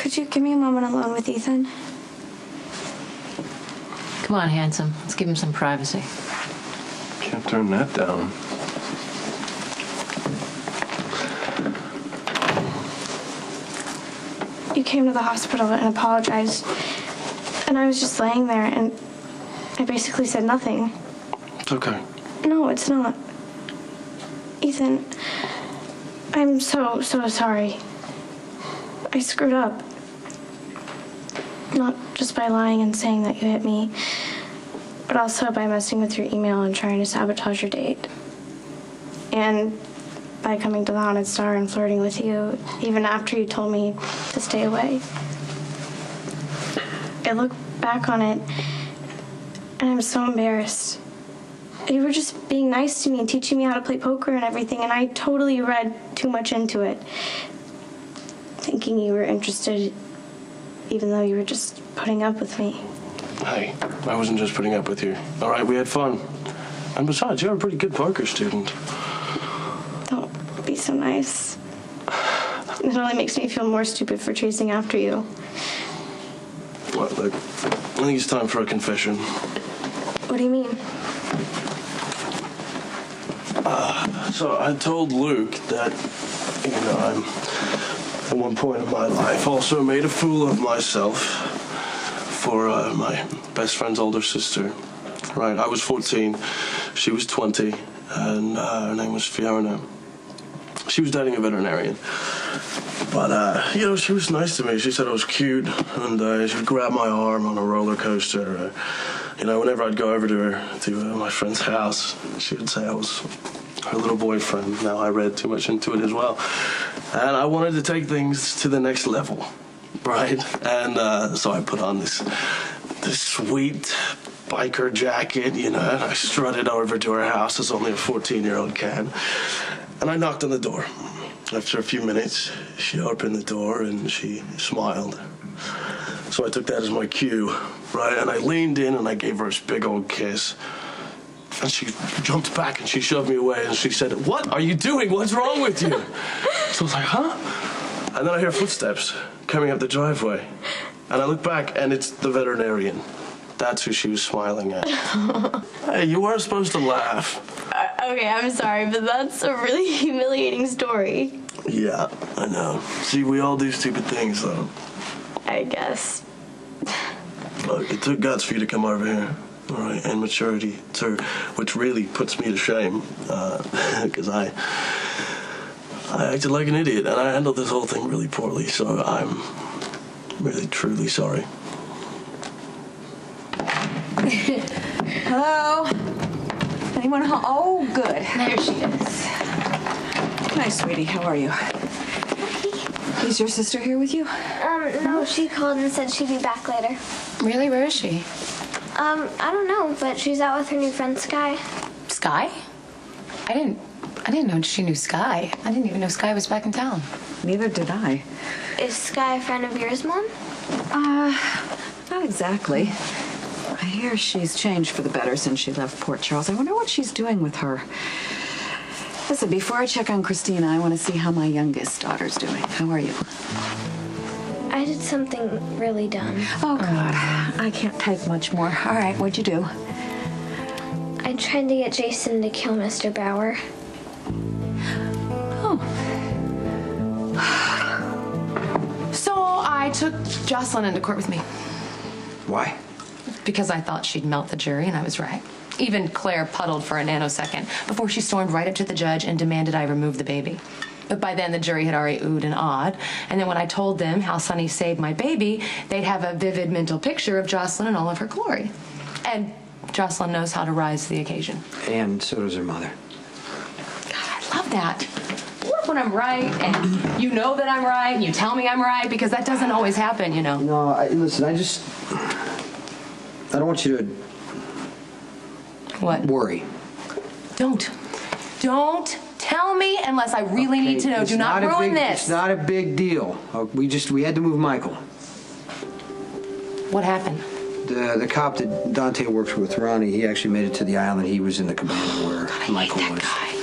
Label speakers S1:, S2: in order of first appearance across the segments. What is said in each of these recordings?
S1: Could you give me a moment alone with Ethan?
S2: Come on, handsome. Let's give him some privacy.
S3: Can't turn that down.
S1: You came to the hospital and apologized. And I was just laying there and I basically said nothing.
S3: It's okay.
S1: No, it's not. Ethan, I'm so sorry. I screwed up. Not just by lying and saying that you hit me, but also by messing with your email and trying to sabotage your date. And by coming to the Haunted Star and flirting with you, even after you told me to stay away. I look back on it, and I'm so embarrassed. You were just being nice to me and teaching me how to play poker and everything, and I totally read too much into it. Thinking you were interested, even though you were just putting up with me.
S3: Hey, I wasn't just putting up with you. All right, we had fun. And besides, you're a pretty good poker student.
S1: Don't be so nice. It only makes me feel more stupid for chasing after you.
S3: Well, look, I think it's time for a confession.
S1: What do you mean?
S3: So I told Luke that, you know, I'm, at one point in my life, also made a fool of myself for my best friend's older sister. Right, I was 14, she was 20, and her name was Fiona. She was dating a veterinarian. But, you know, she was nice to me. She said I was cute, and she would grab my arm on a roller coaster. You know, whenever I'd go over to my friend's house, she would say I was her little boyfriend. Now, I read too much into it as well. And I wanted to take things to the next level, right? And so I put on this sweet biker jacket, you know, and I strutted over to her house as only a 14-year-old can. And I knocked on the door. After a few minutes, she opened the door and she smiled. So I took that as my cue, right? And I leaned in and I gave her this big old kiss. And she jumped back and she shoved me away and she said, "What are you doing? What's wrong with you?" So I was like, huh? And then I hear footsteps coming up the driveway. And I look back and it's the veterinarian. That's who she was smiling at. Hey, you weren't supposed to laugh.
S1: Okay, I'm sorry, but that's a really humiliating story.
S3: Yeah, I know. See, we all do stupid things, though.
S1: I guess.
S3: Look, it took guts for you to come over here, all right, and maturity, too, which really puts me to shame, because I acted like an idiot, and I handled this whole thing really poorly, so I'm really, truly sorry.
S4: Hello? Anyone home? Oh, good.
S2: There she is.
S4: Hi, sweetie. How are you? Is your sister here with you?
S5: No, she called and said she'd be back later.
S2: Really? Where is she?
S5: I don't know, but she's out with her new friend, Sky.
S2: Sky? I didn't know she knew Sky. I didn't even know Sky was back in town.
S4: Neither did I.
S5: Is Sky a friend of yours, Mom?
S4: Not exactly. I hear she's changed for the better since she left Port Charles. I wonder what she's doing with her. Listen, before I check on Christina, I want to see how my youngest daughter's doing. How are you?
S5: I did something really dumb.
S4: Oh, God. I can't take much more. All right, what'd you do?
S5: I tried to get Jason to kill Mr. Bauer.
S4: Oh.
S2: So I took Jocelyn into court with me.
S6: Why?
S2: Because I thought she'd melt the jury, and I was right. Even Claire puddled for a nanosecond before she stormed right up to the judge and demanded I remove the baby. But by then, the jury had already oohed and awed. And then when I told them how Sonny saved my baby, they'd have a vivid mental picture of Jocelyn in all of her glory. And Jocelyn knows how to rise to the occasion.
S6: And so does her mother.
S2: God, I love that. I love when I'm right, and you know that I'm right, and you tell me I'm right, because that doesn't always happen, you know.
S6: No, listen, I don't want you to...
S2: What?
S6: Worry.
S2: Don't tell me unless I really need to know. Do not ruin this.
S6: It's not a big deal. We had to move Michael.
S2: What happened?
S6: The cop that Dante works with, Ronnie, he actually made it to the island. He was in the cabana where Michael was.
S2: Guy.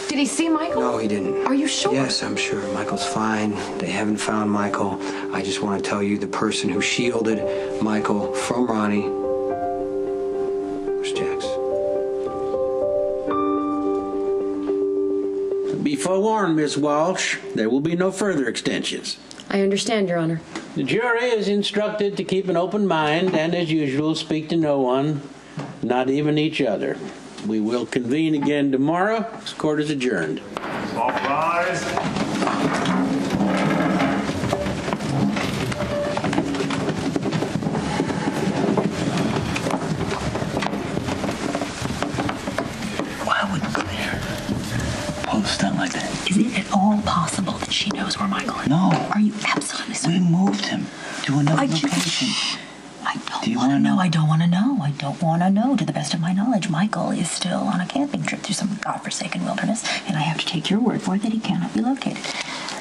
S2: Did he see Michael?
S6: No, he didn't.
S2: Are you sure?
S6: Yes, I'm sure. Michael's fine. They haven't found Michael. I just want to tell you the person who shielded Michael from Ronnie was Jax.
S7: Be forewarned, Miss Walsh. There will be no further extensions.
S8: I understand, Your Honor.
S7: The jury is instructed to keep an open mind and, as usual, speak to no one, not even each other. We will convene again tomorrow. This court is adjourned.
S9: All rise.
S10: Why would Claire pull a stunt like that? Is it at all possible that she knows where Michael is? No. Are you absolutely certain? We moved him to another location. I don't want to know. I don't want to know. I don't want to know. To the best of my knowledge, Michael is still on a camping trip through some godforsaken wilderness, and I have to take your word for it that he cannot be located.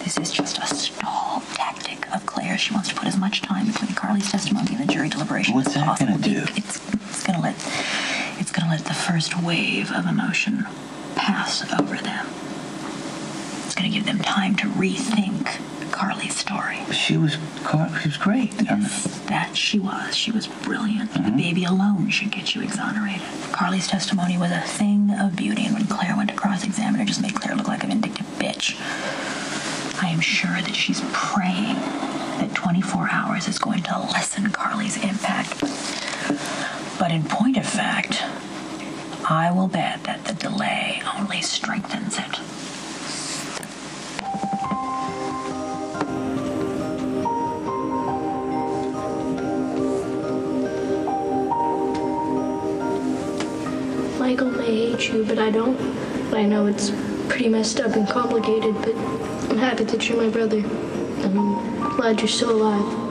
S10: This is just a stall tactic of Claire. She wants to put as much time between Carly's testimony and the jury deliberation as possible. What's that going to do? It's going to let the first wave of emotion pass over them. It's going to give them time to rethink Carly's story. She was great. Yes, that she was. She was brilliant. The baby alone should get you exonerated. Carly's testimony was a thing of beauty, and when Claire went to cross-examine her, just made Claire look like a vindictive bitch. I am sure that she's praying that 24 hours is going to lessen Carly's impact. But in point of fact, I will bet that the delay only strengthens it.
S1: Michael may hate you, but I don't. I know it's pretty messed up and complicated, but I'm happy that you're my brother. I'm glad you're still alive.